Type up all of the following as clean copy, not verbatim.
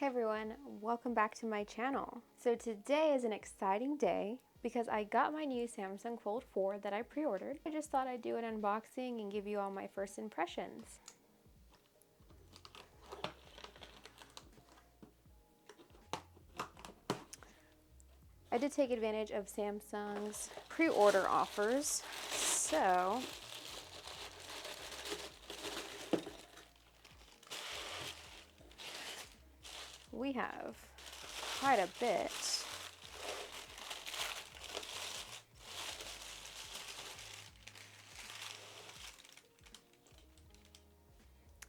Hey everyone, welcome back to my channel. So today is an exciting day because I got my new Samsung Fold 4 that I pre-ordered. I just thought I'd do an unboxing and give you all my first impressions. I did take advantage of Samsung's pre-order offers, so we have quite a bit.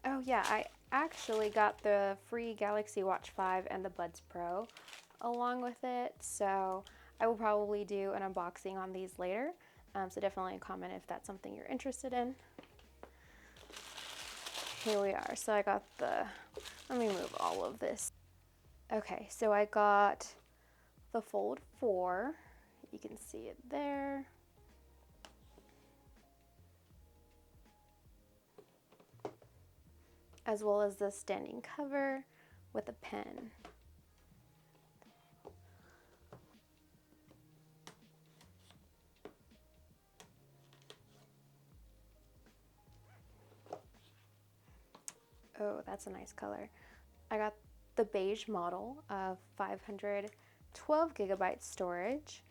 Oh yeah, I actually got the free Galaxy Watch 5 and the Buds Pro along with it, so I will probably do an unboxing on these later, so definitely comment if that's something you're interested in. Here we are. So I got let me move all of this. Okay, so I got the Fold 4. You can see it there. As well as the standing cover with a pen. Oh, that's a nice color. I got the beige model of 512 gigabyte storage.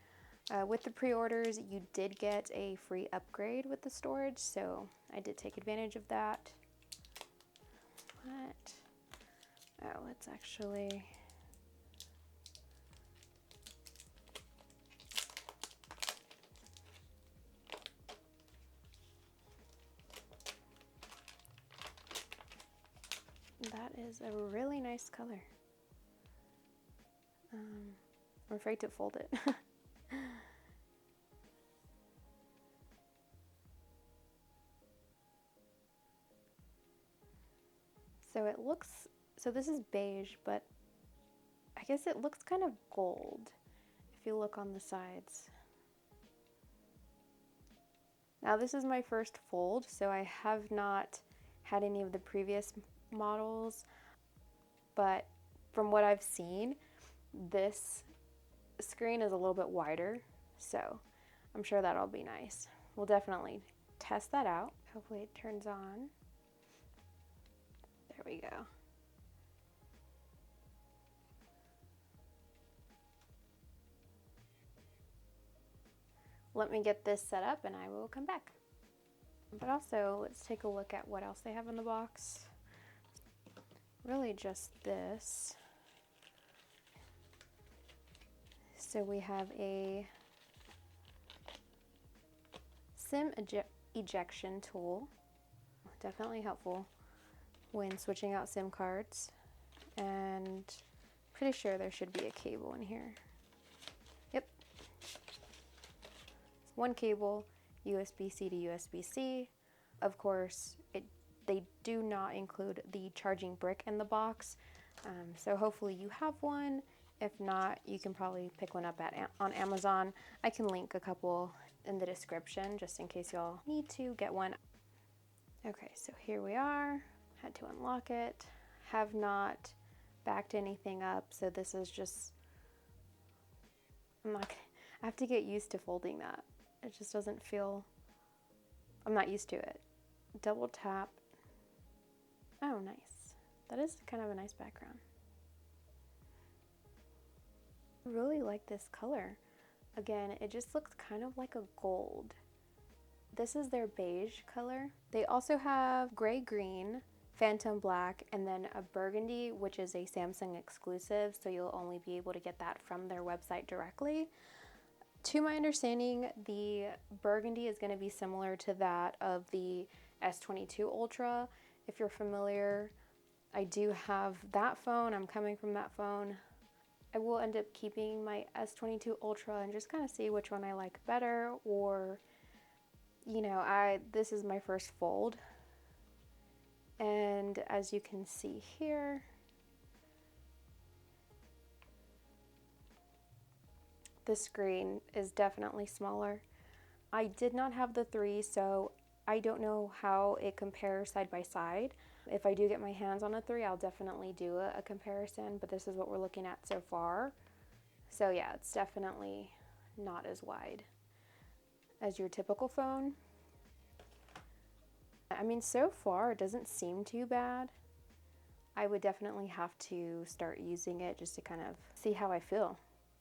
With the pre-orders, you did get a free upgrade with the storage, so I did take advantage of that. Oh, let's actually... That is a really nice color. I'm afraid to fold it. So this is beige, but I guess it looks kind of gold if you look on the sides. Now this is my first fold, so I have not had any of the previous models, but from what I've seen, this screen is a little bit wider, so I'm sure that'll be nice. We'll definitely test that out. Hopefully it turns on. There we go. Let me get this set up and I will come back. But also, let's take a look at what else they have in the box. Really just this. So we have a SIM ejection tool. Definitely helpful when switching out SIM cards. And pretty sure there should be a cable in here. Yep. One cable, USB-C to USB-C. Of course, they do not include the charging brick in the box, so hopefully you have one. If not, you can probably pick one up on Amazon. I can link a couple in the description just in case y'all need to get one. Okay, so here we are. Had to unlock it. Have not backed anything up, so this is just, I have to get used to folding that. It just doesn't feel, I'm not used to it. Double tap. Oh, nice. That is kind of a nice background. I really like this color. Again, it just looks kind of like a gold. This is their beige color. They also have gray green, phantom black, and then a burgundy, which is a Samsung exclusive, so you'll only be able to get that from their website directly. To my understanding, the burgundy is going to be similar to that of the S22 Ultra. If you're familiar, I do have that phone. I'm coming from that phone. I will end up keeping my S22 Ultra and just kind of see which one I like better, or, you know, this is my first fold. And as you can see here, the screen is definitely smaller. I did not have the 3, so I don't know how it compares side by side. If I do get my hands on a 3, I'll definitely do a comparison, but this is what we're looking at so far. So yeah, it's definitely not as wide as your typical phone. I mean, so far it doesn't seem too bad. I would definitely have to start using it just to kind of see how I feel.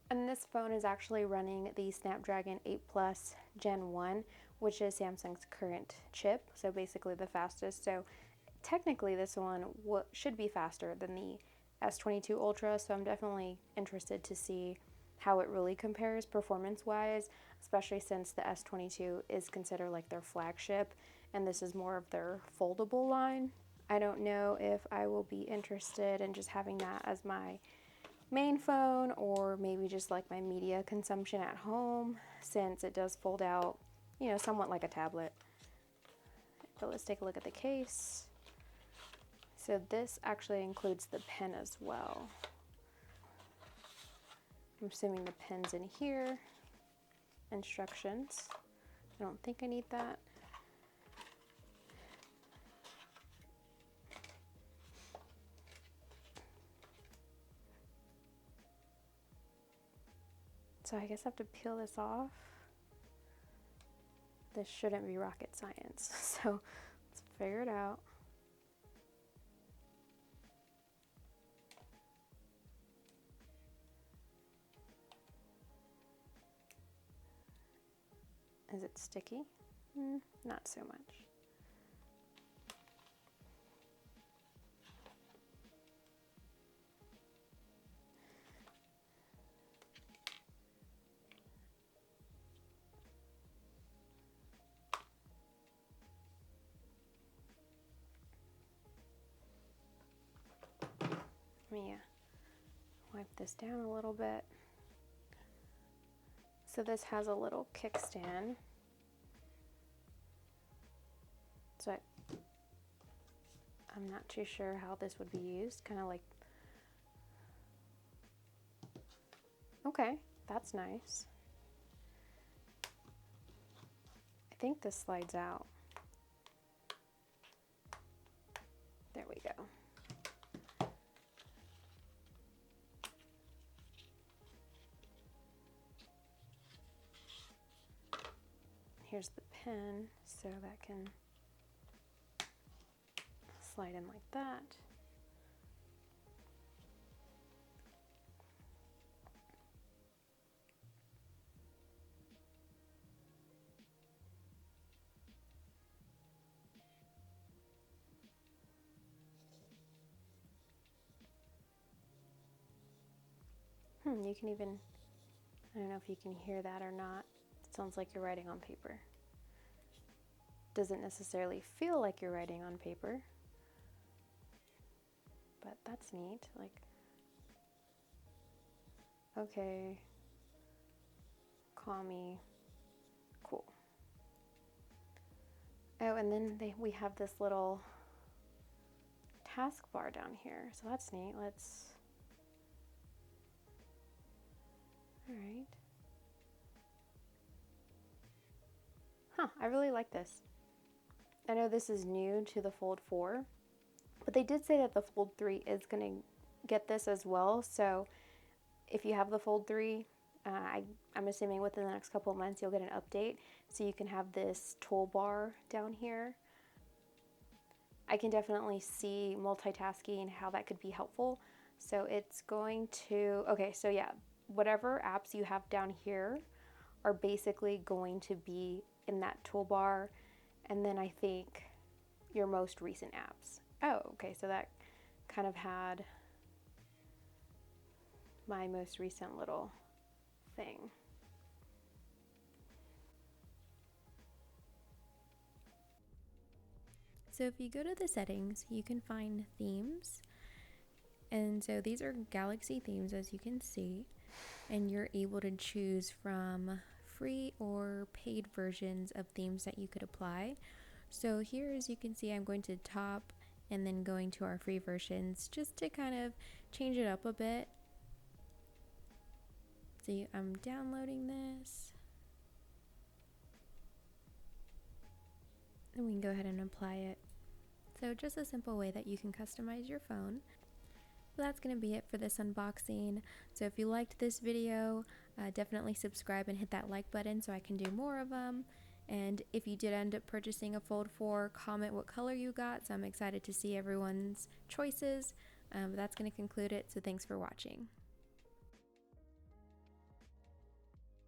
And this phone is actually running the Snapdragon 8 Plus Gen 1, which is Samsung's current chip, so basically the fastest. So technically this one should be faster than the S22 Ultra, so I'm definitely interested to see how it really compares performance-wise, especially since the S22 is considered like their flagship, and this is more of their foldable line. I don't know if I will be interested in just having that as my main phone, or maybe just like my media consumption at home, since it does fold out, you know, somewhat like a tablet. But let's take a look at the case. So this actually includes the pen as well. I'm assuming the pen's in here. Instructions. I don't think I need that. So I guess I have to peel this off. This shouldn't be rocket science, so let's figure it out. Is it sticky? Not so much. Let me wipe this down a little bit. So this has a little kickstand. So I'm not too sure how this would be used. Kind of like, okay, that's nice. I think this slides out. There we go. Here's the pen, so that can slide in like that. You can even, I don't know if you can hear that or not. It sounds like you're writing on paper. Doesn't necessarily feel like you're writing on paper, but that's neat. Like, okay, call me, cool. Oh, and then we have this little taskbar down here, so that's neat. All right. I really like this. I know this is new to the Fold 4, but they did say that the Fold 3 is going to get this as well. So if you have the Fold 3, I'm assuming within the next couple of months you'll get an update. So you can have this toolbar down here. I can definitely see multitasking and how that could be helpful. So it's going to, okay, so yeah, whatever apps you have down here are basically going to be in that toolbar. And then I think your most recent apps. Oh, okay, so that kind of had my most recent little thing. So if you go to the settings, you can find themes. And so these are Galaxy themes, as you can see. And you're able to choose from free or paid versions of themes that you could apply. So here, as you can see, I'm going to top and then going to our free versions just to kind of change it up a bit. So I'm downloading this. And we can go ahead and apply it. So just a simple way that you can customize your phone. Well, that's going to be it for this unboxing. So if you liked this video, definitely subscribe and hit that like button so I can do more of them. And if you did end up purchasing a Fold 4, comment what color you got. So I'm excited to see everyone's choices. But that's going to conclude it. So thanks for watching.